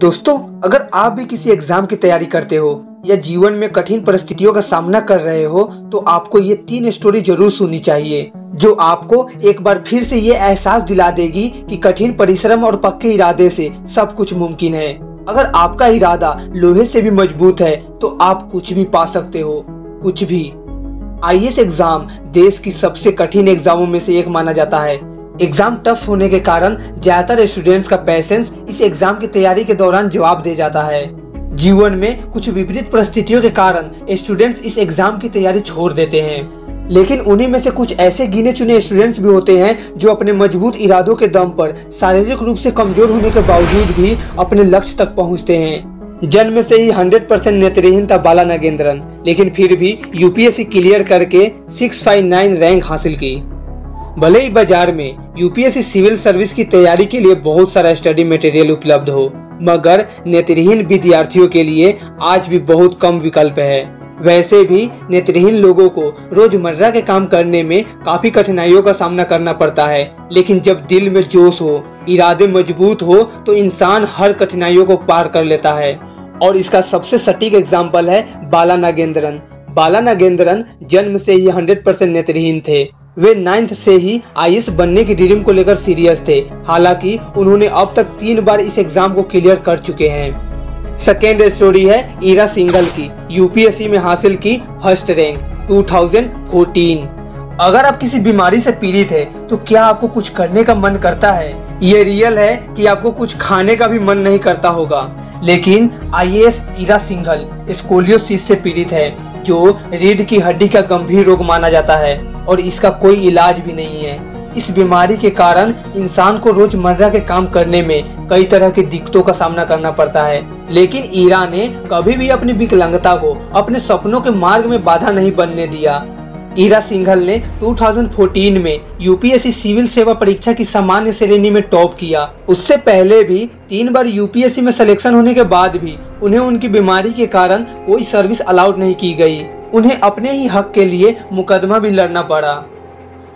दोस्तों, अगर आप भी किसी एग्जाम की तैयारी करते हो या जीवन में कठिन परिस्थितियों का सामना कर रहे हो तो आपको ये 3 स्टोरी जरूर सुननी चाहिए जो आपको एक बार फिर से ये एहसास दिला देगी कि कठिन परिश्रम और पक्के इरादे से सब कुछ मुमकिन है। अगर आपका इरादा लोहे से भी मजबूत है तो आप कुछ भी पा सकते हो, कुछ भी। आईएएस एग्जाम देश की सबसे कठिन एग्जामों में से एक माना जाता है। एग्जाम टफ होने के कारण ज्यादातर स्टूडेंट्स का पेशेंस इस एग्जाम की तैयारी के दौरान जवाब दे जाता है। जीवन में कुछ विपरीत परिस्थितियों के कारण स्टूडेंट्स इस एग्जाम की तैयारी छोड़ देते हैं, लेकिन उन्हीं में से कुछ ऐसे गिने चुने स्टूडेंट्स भी होते हैं जो अपने मजबूत इरादों के दम पर शारीरिक रूप से कमजोर होने के बावजूद भी अपने लक्ष्य तक पहुंचते हैं। जन्म से ही 100% नेत्रहीन था बाला नागेंद्रन, लेकिन फिर भी यूपीएससी क्लियर करके 659 रैंक हासिल की। भले ही बाजार में यूपीएससी सिविल सर्विस की तैयारी के लिए बहुत सारा स्टडी मटेरियल उपलब्ध हो, मगर नेत्रहीन विद्यार्थियों के लिए आज भी बहुत कम विकल्प है। वैसे भी नेत्रहीन लोगों को रोजमर्रा के काम करने में काफी कठिनाइयों का सामना करना पड़ता है, लेकिन जब दिल में जोश हो, इरादे मजबूत हो तो इंसान हर कठिनाइयों को पार कर लेता है। और इसका सबसे सटीक एग्जाम्पल है बाला नागेंद्रन। बाला नागेंद्रन जन्म से ही 100% नेत्रहीन थे। वे 9th से ही आईएएस बनने की ड्रीम को लेकर सीरियस थे। हालांकि उन्होंने अब तक 3 बार इस एग्जाम को क्लियर कर चुके हैं। सेकेंड स्टोरी है ईरा सिंघल की। यूपीएससी में हासिल की फर्स्ट रैंक 2014। अगर आप किसी बीमारी से पीड़ित है तो क्या आपको कुछ करने का मन करता है? ये रियल है कि आपको कुछ खाने का भी मन नहीं करता होगा, लेकिन आईएएस ईरा सिंघल स्कोलियोसिस से पीड़ित है, जो रीढ़ की हड्डी का गंभीर रोग माना जाता है और इसका कोई इलाज भी नहीं है। इस बीमारी के कारण इंसान को रोजमर्रा के काम करने में कई तरह की दिक्कतों का सामना करना पड़ता है, लेकिन ईरा ने कभी भी अपनी विकलांगता को अपने सपनों के मार्ग में बाधा नहीं बनने दिया। ईरा सिंघल ने 2014 में यूपीएससी सिविल सेवा परीक्षा की सामान्य श्रेणी में टॉप किया। उससे पहले भी 3 बार यूपीएससी में सिलेक्शन होने के बाद भी उन्हें उनकी बीमारी के कारण कोई सर्विस अलाउड नहीं की गई। उन्हें अपने ही हक के लिए मुकदमा भी लड़ना पड़ा।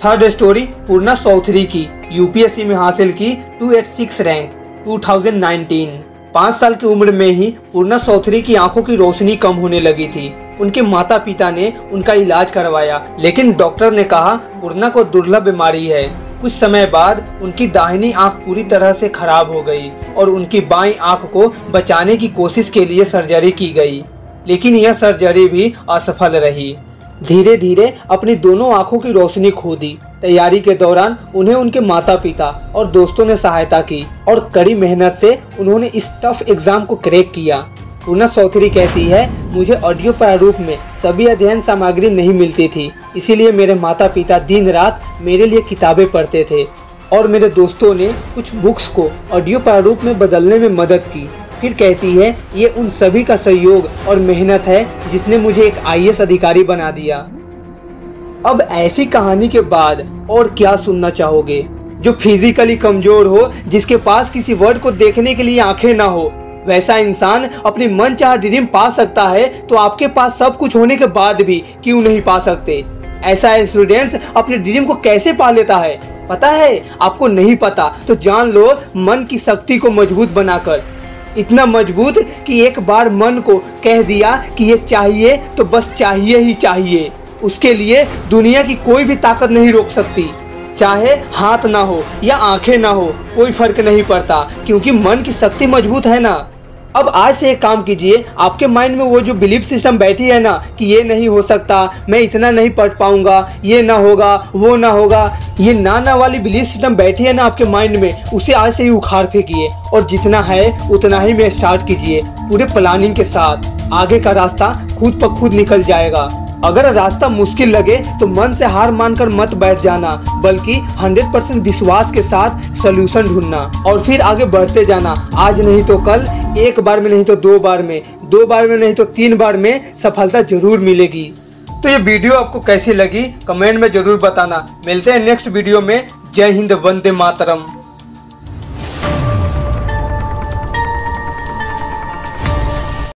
थर्ड स्टोरी पूर्णा चौधरी की। यूपीएससी में हासिल की 286 रैंक 2019। 5 साल की उम्र में ही पूर्णा चौधरी की आंखों की रोशनी कम होने लगी थी। उनके माता पिता ने उनका इलाज करवाया, लेकिन डॉक्टर ने कहा पूर्णा को दुर्लभ बीमारी है। कुछ समय बाद उनकी दाहिनी आंख पूरी तरह से खराब हो गई और उनकी बाईं आंख को बचाने की कोशिश के लिए सर्जरी की गई, लेकिन यह सर्जरी भी असफल रही। धीरे धीरे अपनी दोनों आंखों की रोशनी खो दी। तैयारी के दौरान उन्हें उनके माता पिता और दोस्तों ने सहायता की और कड़ी मेहनत से उन्होंने इस टफ एग्जाम को क्रैक किया। पूर्णा चौधरी कहती है, मुझे ऑडियो प्रारूप में सभी अध्ययन सामग्री नहीं मिलती थी, इसीलिए मेरे माता पिता दिन रात मेरे लिए किताबें पढ़ते थे और मेरे दोस्तों ने कुछ बुक्स को ऑडियो प्रारूप में बदलने में मदद की। फिर कहती है, ये उन सभी का सहयोग और मेहनत है जिसने मुझे एक आईएएस अधिकारी बना दिया। अब ऐसी कहानी के बाद और क्या सुनना चाहोगे? जो फिजिकली कमजोर हो, जिसके पास किसी वर्ड को देखने के लिए आंखें ना हो, वैसा इंसान अपनी मनचाहा ड्रीम पा सकता है, तो आपके पास सब कुछ होने के बाद भी क्यों नहीं पा सकते? ऐसा स्टूडेंट्स अपने ड्रीम को कैसे पा लेता है? पता है? आपको नहीं पता तो जान लो, मन की शक्ति को मजबूत बनाकर। इतना मजबूत कि एक बार मन को कह दिया कि ये चाहिए तो बस चाहिए ही चाहिए। उसके लिए दुनिया की कोई भी ताकत नहीं रोक सकती। चाहे हाथ ना हो या आंखें ना हो, कोई फर्क नहीं पड़ता, क्योंकि मन की शक्ति मजबूत है ना। अब आज से एक काम कीजिए, आपके माइंड में वो जो बिलीफ सिस्टम बैठी है ना कि ये नहीं हो सकता, मैं इतना नहीं पढ़ पाऊंगा, ये ना होगा, वो ना होगा, ये ना वाली बिलीफ सिस्टम बैठी है ना आपके माइंड में, उसे आज से ही उखाड़ फेंकिए और जितना है उतना ही में स्टार्ट कीजिए पूरे प्लानिंग के साथ। आगे का रास्ता खुद ब खुद निकल जाएगा। अगर रास्ता मुश्किल लगे तो मन से हार मानकर मत बैठ जाना, बल्कि 100% विश्वास के साथ सलूशन ढूंढना और फिर आगे बढ़ते जाना। आज नहीं तो कल, एक बार में नहीं तो 2 बार में, 2 बार में नहीं तो 3 बार में सफलता जरूर मिलेगी। तो ये वीडियो आपको कैसी लगी कमेंट में जरूर बताना। मिलते हैं नेक्स्ट वीडियो में। जय हिंद, वंदे मातरम।